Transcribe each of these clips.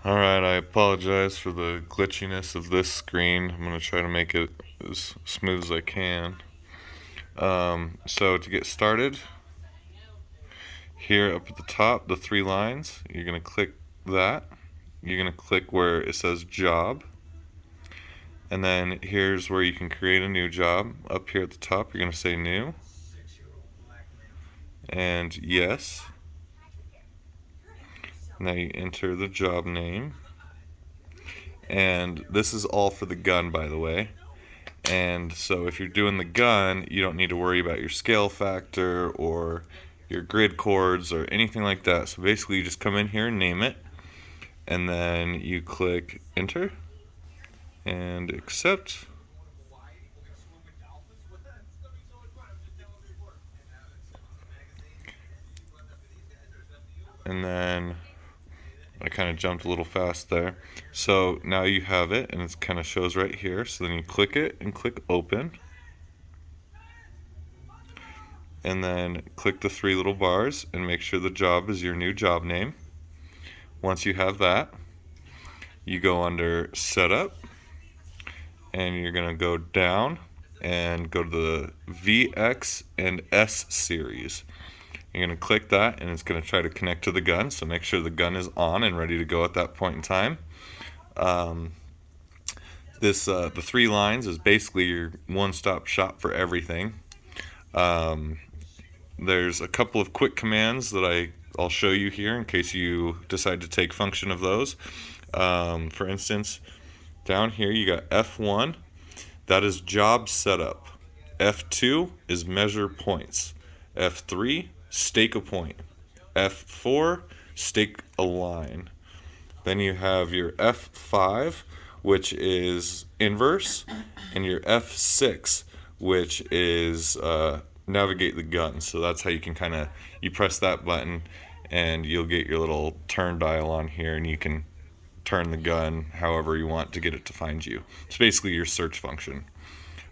Alright, I apologize for the glitchiness of this screen. I'm going to try to make it as smooth as I can. So to get started, here up at the top, the three lines, you're going to click that. You're going to click where it says job. And then here's where you can create a new job. Up here at the top, you're going to say new. And yes. Now you enter the job name. And this is all for the gun, by the way. And so if you're doing the gun, you don't need to worry about your scale factor or your grid chords or anything like that. So basically you just come in here and name it, and then you click enter and accept. And then I kind of jumped a little fast there. So now you have it, and it kind of shows right here. So then you click it and click open. And then click the three little bars and make sure the job is your new job name. Once you have that, you go under setup, and you're going to go down and go to the VX and S series. You're going to click that, and it's going to try to connect to the gun, so make sure the gun is on and ready to go at that point in time. The three lines is basically your one-stop shop for everything. There's a couple of quick commands that I'll show you here in case you decide to take function of those. For instance, down here you got F1, that is job setup. F2 is measure points. F3, stake a point. F4, stake a line. Then you have your F5, which is inverse, and your F6, which is navigate the gun. So that's how you can you press that button and you'll get your little turn dial on here, and you can turn the gun however you want to get it to find you. It's basically your search function.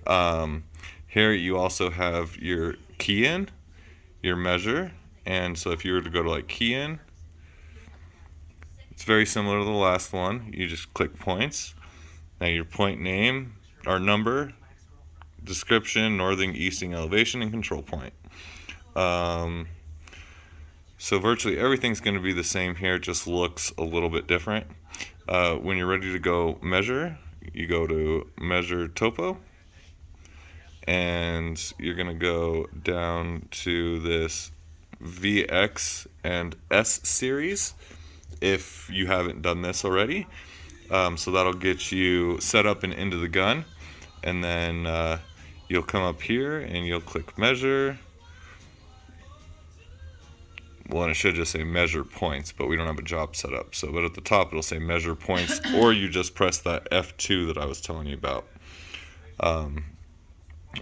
Here you also have your key in, your measure, and so if you were to go to like key in, it's very similar to the last one. You just click points. Now your point name or number, description, northing, easting, elevation, and control point. So virtually everything's going to be the same here, it just looks a little bit different. When you're ready to go measure, you go to measure topo, and you're going to go down to this VX and S series if you haven't done this already. So that'll get you set up and into the gun, and then you'll come up here and you'll click measure. Well, and it should just say measure points, but we don't have a job set up. So, but at the top it'll say measure points, or you just press that F2 that I was telling you about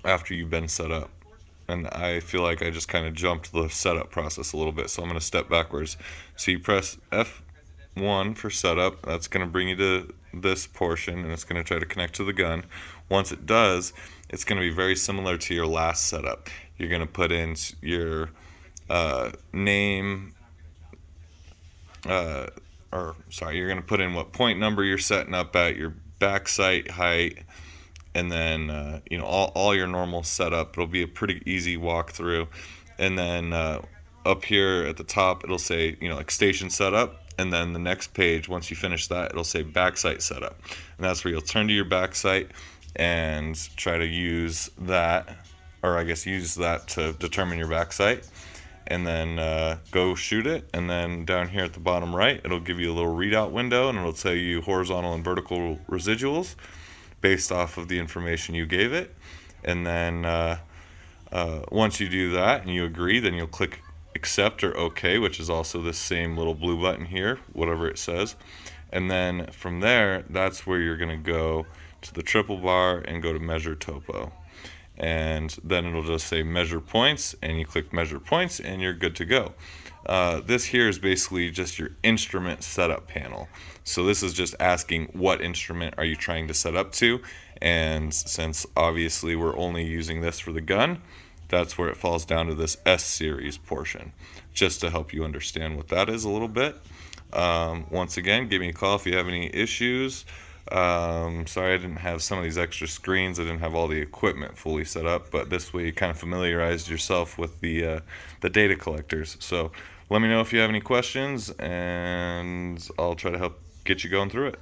after you've been set up. And I feel like I just kind of jumped the setup process a little bit, so I'm going to step backwards. So you press F1 for setup. That's going to bring you to this portion, and it's going to try to connect to the gun. Once it does, it's going to be very similar to your last setup. You're going to put in your name, you're going to put in what point number you're setting up at, your back sight height, and then all your normal setup. It'll be a pretty easy walkthrough. And then up here at the top it'll say like station setup, and then the next page, once you finish that, it'll say back sight setup, and that's where you'll turn to your back sight and try to use that, or I guess use that to determine your back sight, and then go shoot it. And then down here at the bottom right, it'll give you a little readout window, and it'll tell you horizontal and vertical residuals based off of the information you gave it. And then once you do that and you agree, then you'll click accept or OK, which is also this same little blue button here, whatever it says. And then from there, that's where you're going to go to the triple bar and go to measure topo. And then it'll just say measure points, and you click measure points and you're good to go. This here is basically just your instrument setup panel. So this is just asking what instrument are you trying to set up to, and since obviously we're only using this for the gun, that's where it falls down to this S series portion, just to help you understand what that is a little bit. Once again, give me a call if you have any issues. Sorry I didn't have some of these extra screens. I didn't have all the equipment fully set up, but this way you kind of familiarized yourself with the data collectors. So let me know if you have any questions, and I'll try to help get you going through it.